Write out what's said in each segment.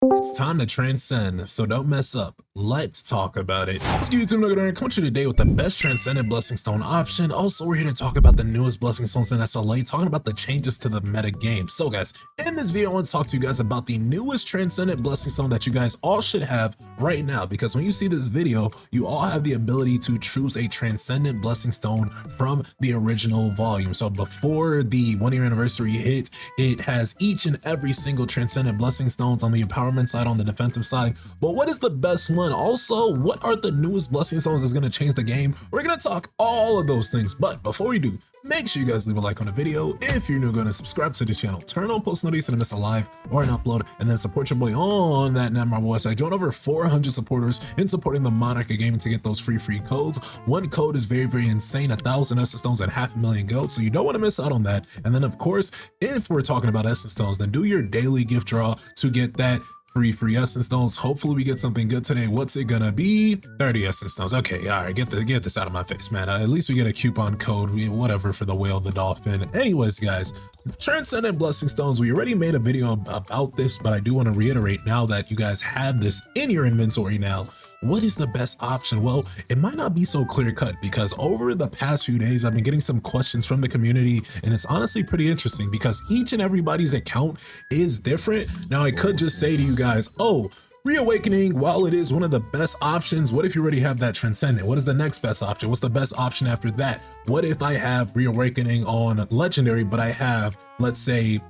It's time to transcend, so don't mess up. Let's talk about it. Let's get YouTube NoGoodEman coming to you today with the best Transcendent Blessing Stone option. Also, we're here to talk about the newest Blessing Stones in SLA, talking about the changes to the meta game. So guys, in this video, I want to talk to you guys about the newest Transcendent Blessing Stone that you guys all should have right now, because when you see this video, you all have the ability to choose a Transcendent Blessing Stone from the original volume. So before the 1-year anniversary hit, it has each and every single Transcendent Blessing Stones on the empowerment side, on the defensive side. But what is the best one? Also, what are the newest Blessing Stones that's going to change the game? We're going to talk all of those things. But before we do, make sure you guys leave a like on the video. If you're new, going to subscribe to the channel, turn on post notifications to miss a live or an upload, and then support your boy on that Netmarble website. Join over 400 supporters in supporting the Monarch of Gaming to get those free codes. One code is very insane, 1,000 Essence Stones and 500,000 gold, so you don't want to miss out on that. And then of course, if we're talking about Essence Stones, then do your daily gift draw to get that free Essence Stones. Hopefully we get something good today. What's it gonna be? 30 Essence Stones. Okay, all right, get this out of my face, man. At least we get a coupon code, whatever, for the whale, the dolphin. Anyways, guys, Transcendent Blessing Stones, we already made a video about this, but I do want to reiterate now that you guys have this in your inventory now. What is the best option? Well, it might not be so clear cut, because over the past few days, I've been getting some questions from the community, and it's honestly pretty interesting because each and everybody's account is different. Now, I could just say to you guys, oh, Reawakening, while it is one of the best options, what if you already have that Transcendent? What is the next best option? What's the best option after that? What if I have Reawakening on Legendary, but I have, let's say,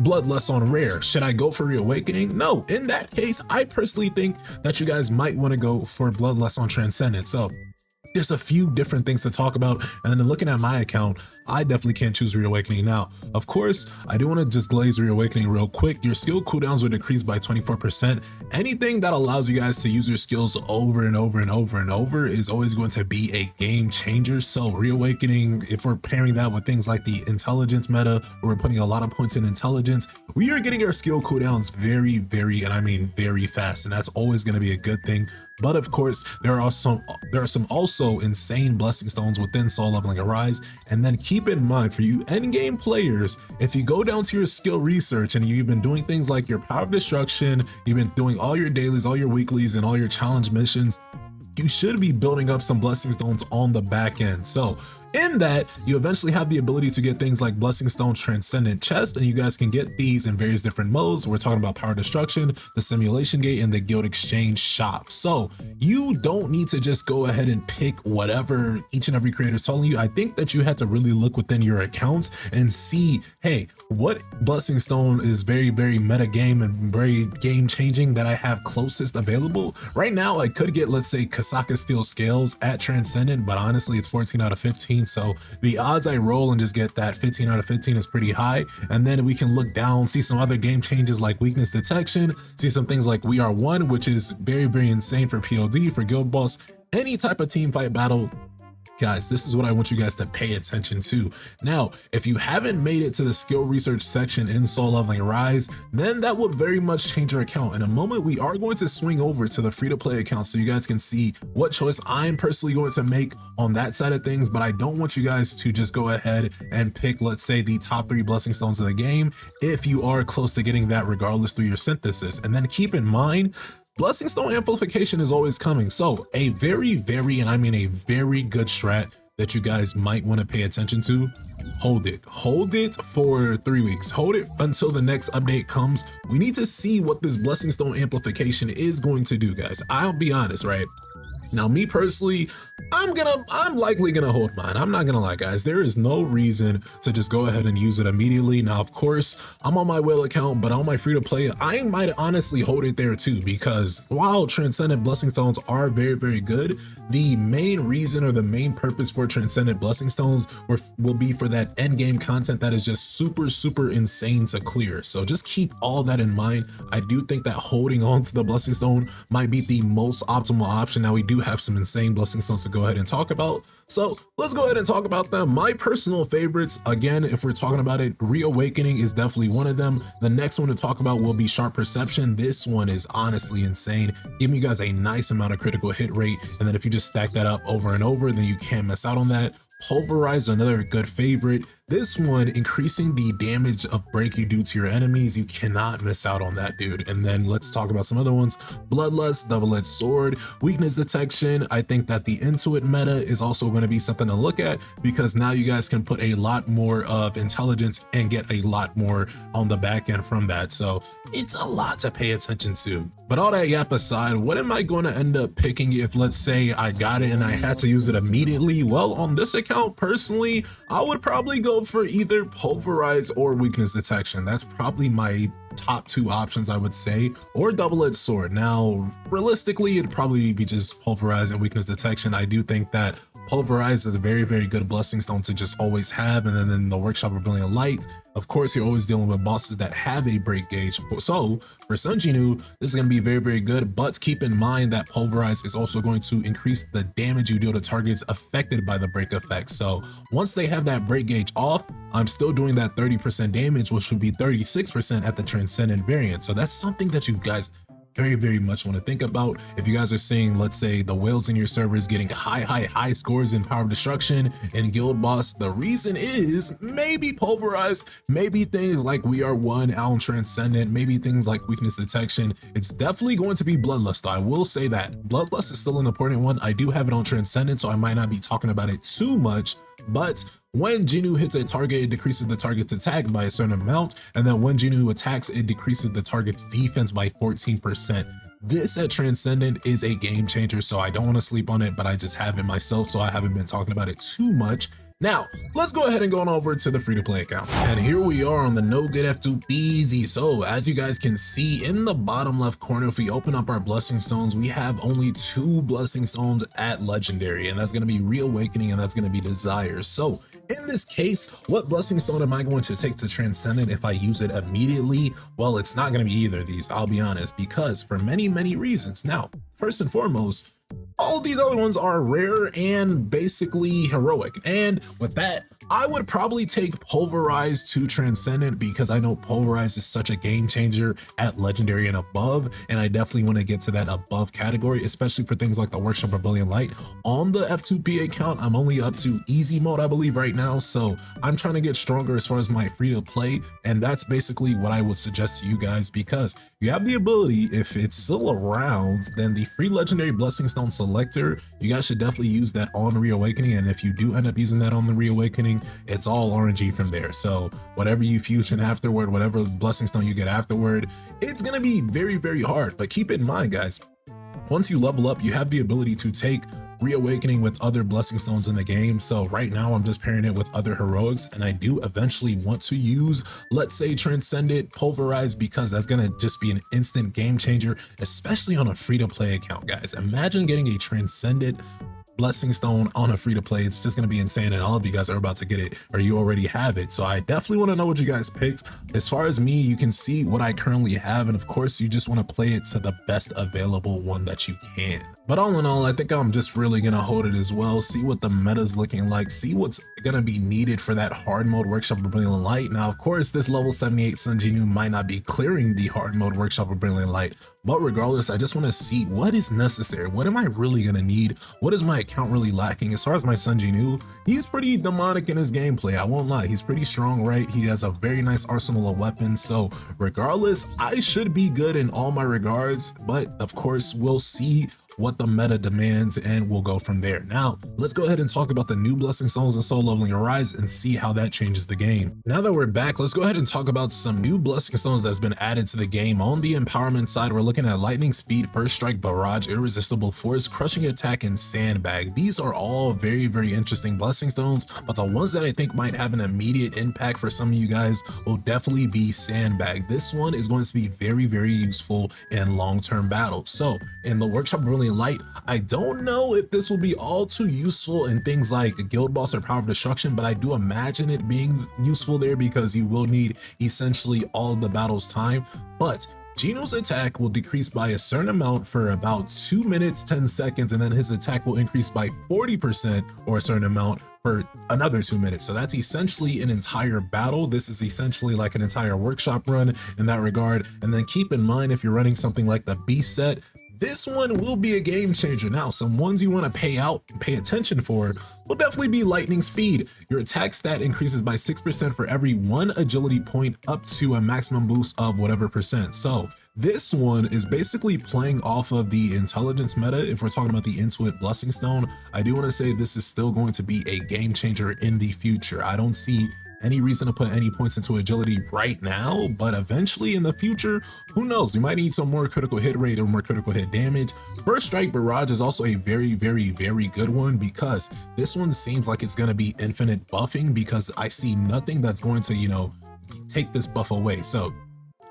Bloodlust on Rare? Should I go for Reawakening? No. In that case, I personally think that you guys might want to go for Bloodlust on Transcendent. So there's a few different things to talk about, and then looking at my account, I definitely can't choose Reawakening. Now, of course, I do want to just glaze Reawakening real quick. Your skill cooldowns will decrease by 24%. Anything that allows you guys to use your skills over and over is always going to be a game changer. So Reawakening, if we're pairing that with things like the intelligence meta, where we're putting a lot of points in intelligence, we are getting our skill cooldowns very, and I mean very fast, and that's always going to be a good thing. But of course, there are some also insane Blessing Stones within Soul Leveling Arise. And then keep in mind, for you endgame players, if you go down to your skill research and you've been doing things like your Power of Destruction, you've been doing all your dailies, all your weeklies, and all your challenge missions, you should be building up some Blessing Stones on the back end. So in that, you eventually have the ability to get things like Blessing Stone Transcendent Chest, and you guys can get these in various different modes. We're talking about Power Destruction, the Simulation Gate, and the Guild Exchange Shop. So you don't need to just go ahead and pick whatever each and every creator is telling you. I think that you had to really look within your accounts and see, hey, what Blessing Stone is very meta game and very game changing that I have closest available. Right now, I could get, let's say, Kasaka Steel Scales at Transcendent, but honestly, it's 14 out of 15. So the odds I roll and just get that 15 out of 15 is pretty high. And then we can look down, see some other game changes like weakness detection, see some things like We Are One, which is very insane for POD, for Guild Boss, any type of team fight battle. Guys, this is what I want you guys to pay attention to. Now, if you haven't made it to the skill research section in Soul Leveling Rise, then that would very much change your account. In a moment, we are going to swing over to the free-to-play account so you guys can see what choice I'm personally going to make on that side of things, but I don't want you guys to just go ahead and pick, let's say, the top 3 Blessing Stones in the game if you are close to getting that regardless through your synthesis. And then keep in mind, Blessing Stone amplification is always coming. So a very, and I mean a very good strat that you guys might want to pay attention to. Hold it for 3 weeks. Hold it until the next update comes. We need to see what this Blessing Stone amplification is going to do, guys. I'll be honest, right? Now, me personally, I'm likely gonna hold mine. I'm not gonna lie, guys. There is no reason to just go ahead and use it immediately. Now, of course, I'm on my whale account, but on my free to play, I might honestly hold it there too, because while Transcendent Blessing Stones are very good, the main reason or the main purpose for Transcendent Blessing Stones will be for that end game content that is just super insane to clear. So just keep all that in mind. I do think that holding on to the Blessing Stone might be the most optimal option. Now, we do have some insane Blessing Stones to go ahead and talk about, so let's go ahead and talk about them. My personal favorites, again, if we're talking about it, Reawakening is definitely one of them. The next one to talk about will be Sharp Perception. This one is honestly insane, giving you guys a nice amount of critical hit rate, and then if you just stack that up over and over, then you can't miss out on that. Pulverize, another good favorite. This one, increasing the damage of break you do to your enemies, you cannot miss out on that, dude. And then let's talk about some other ones. Bloodlust, double-edged sword, weakness detection. I think that the Intuit meta is also going to be something to look at, because now you guys can put a lot more of intelligence and get a lot more on the back end from that. So it's a lot to pay attention to. But all that yap aside, what am I going to end up picking if, let's say, I got it and I had to use it immediately? Well, on this account, personally, I would probably go for either pulverize or weakness detection. That's probably my top two options, I would say, or double-edged sword. Now, realistically, it'd probably be just pulverize and weakness detection. I do think that pulverize is a very, very good blessing stone to just always have. And then in the workshop of brilliant light, of course, you're always dealing with bosses that have a break gauge. So for Sun Jinwoo, this is going to be very, very good. But keep in mind that pulverize is also going to increase the damage you deal to targets affected by the break effect. So once they have that break gauge off, I'm still doing that 30% damage, which would be 36% at the Transcendent variant. So that's something that you guys very, very much want to think about. If you guys are seeing, let's say, the whales in your server is getting high scores in Power of Destruction and Guild Boss, the reason is maybe pulverize, maybe things like We Are One, Allen Transcendent, maybe things like weakness detection. It's definitely going to be Bloodlust, though. I will say that Bloodlust is still an important one. I do have it on Transcendent, so I might not be talking about it too much, but when Jinwoo hits a target, it decreases the target's attack by a certain amount, and then when Jinwoo attacks, it decreases the target's defense by 14%. This at Transcendent is a game changer, so I don't want to sleep on it, but I just have it myself, so I haven't been talking about it too much. Now, let's go ahead and go on over to the free-to-play account. And here we are on the No Good F2BZ. So as you guys can see in the bottom left corner, if we open up our blessing stones, we have only 2 blessing stones at legendary, and that's going to be Reawakening and that's going to be Desire. So in this case, what blessing stone am I going to take to Transcendent if I use it immediately? Well, it's not going to be either of these, I'll be honest, because for many, many reasons. Now, first and foremost, all these other ones are rare and basically heroic. And with that, I would probably take Pulverize to Transcendent, because I know Pulverize is such a game changer at Legendary and above, and I definitely want to get to that above category, especially for things like the Workshop of Brilliant Light. On the F2P account, I'm only up to easy mode, I believe, right now, so I'm trying to get stronger as far as my free to play, and that's basically what I would suggest to you guys, because you have the ability, if it's still around, then the free Legendary Blessing Stone Selector, you guys should definitely use that on Reawakening, and if you do end up using that on the Reawakening, it's all RNG from there. So whatever you fusion afterward, whatever blessing stone you get afterward, it's gonna be very, very hard. But keep in mind, guys, once you level up, you have the ability to take Reawakening with other blessing stones in the game. So right now I'm just pairing it with other heroics, and I do eventually want to use, let's say, Transcendent Pulverize, because that's gonna just be an instant game changer, especially on a free-to-play account, guys. Imagine getting a Transcendent blessing stone on a free-to-play. It's just gonna be insane, and all of you guys are about to get it, or you already have it. So I definitely want to know what you guys picked. As far as me, you can see what I currently have, and of course you just want to play it to the best available one that you can. But all in all, I think I'm just really gonna hold it as well, see what the meta's looking like, see what's gonna be needed for that hard mode Workshop of Brilliant Light. Now, of course, this level 78 Sun Jinwoo might not be clearing the hard mode Workshop of Brilliant Light, but regardless, I just want to see what is necessary. What am I really gonna need? What is my account really lacking? As far as my Sun Jinwoo, he's pretty demonic in his gameplay, I won't lie. He's pretty strong, right? He has a very nice arsenal of weapons, so regardless, I should be good in all my regards, but of course, we'll see what the meta demands, and we'll go from there. Now, let's go ahead and talk about the new blessing stones and soul leveling Arise and see how that changes the game. Now that we're back, let's go ahead and talk about some new blessing stones that's been added to the game. On the empowerment side, we're looking at Lightning Speed, First Strike, Barrage, Irresistible Force, Crushing Attack, and Sandbag. These are all very, very interesting blessing stones, but the ones that I think might have an immediate impact for some of you guys will definitely be Sandbag. This one is going to be very, very useful in long-term battles. So in the Workshop Brilliant Light, I don't know if this will be all too useful in things like Guild Boss or Power of Destruction, but I do imagine it being useful there, because you will need essentially all of the battle's time. But Jinwoo's attack will decrease by a certain amount for about 2 minutes 10 seconds, and then his attack will increase by 40% or a certain amount for another 2 minutes. So that's essentially an entire battle. This is essentially like an entire workshop run in that regard. And then keep in mind, if you're running something like the B set, this one will be a game changer. Now, some ones you want to pay attention for will definitely be lightning speed. Your attack stat increases by 6% for every 1 agility point up to a maximum boost of whatever percent. So this one is basically playing off of the intelligence meta. If we're talking about the Intuit Blessing Stone, I do want to say this is still going to be a game changer in the future. I don't see any reason to put any points into agility right now, but eventually in the future, who knows, we might need some more critical hit rate or more critical hit damage. First Strike Barrage is also a very good one, because this one seems like it's going to be infinite buffing, because I see nothing that's going to, you know, take this buff away. So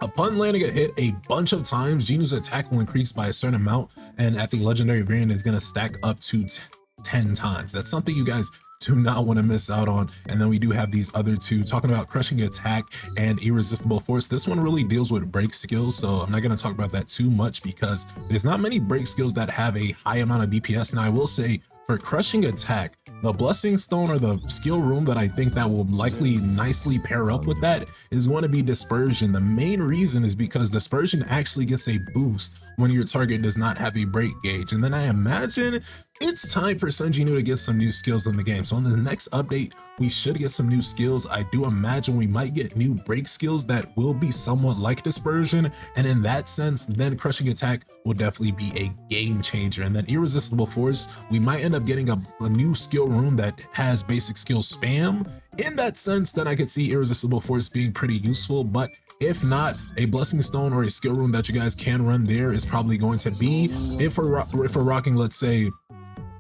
upon landing a hit a bunch of times, Genu's attack will increase by a certain amount, and at the legendary variant is going to stack up to 10 times. That's something you guys do not want to miss out on. And then we do have these other two, talking about Crushing Attack and Irresistible Force. This one really deals with break skills, so I'm not going to talk about that too much, because there's not many break skills that have a high amount of DPS. And I will say, for Crushing Attack, the Blessing Stone, or the skill room that I think that will likely nicely pair up with that, is going to be Dispersion. The main reason is because Dispersion actually gets a boost when your target does not have a break gauge. And then I imagine it's time for Sun Genu to get some new skills in the game. So in the next update, we should get some new skills. I do imagine we might get new break skills that will be somewhat like Dispersion. And in that sense, then Crushing Attack will definitely be a game changer. And then Irresistible Force, we might end up getting a new skill room that has basic skill spam. In that sense, then I could see Irresistible Force being pretty useful. But if not, a Blessing Stone or a skill room that you guys can run there is probably going to be, if we're rocking, let's say,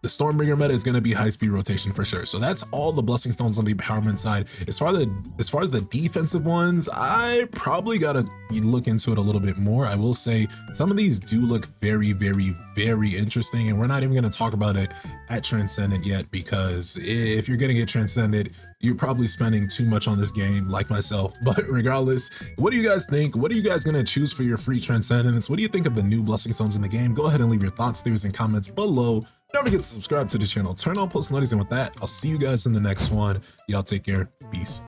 the Stormbringer meta, is going to be high speed rotation for sure. So that's all the Blessing Stones on the empowerment side. As far as the defensive ones, I probably gotta look into it a little bit more. I will say some of these do look very interesting, and we're not even going to talk about it at Transcendent yet, because if you're getting it Transcended, you're probably spending too much on this game, like myself. But regardless, what do you guys think? What are you guys going to choose for your free Transcendence? What do you think of the new Blessing Stones in the game? Go ahead and leave your thoughts, theories, and comments below. Don't forget to subscribe to the channel, turn on post notifications, and with that, I'll see you guys in the next one. Y'all take care. Peace.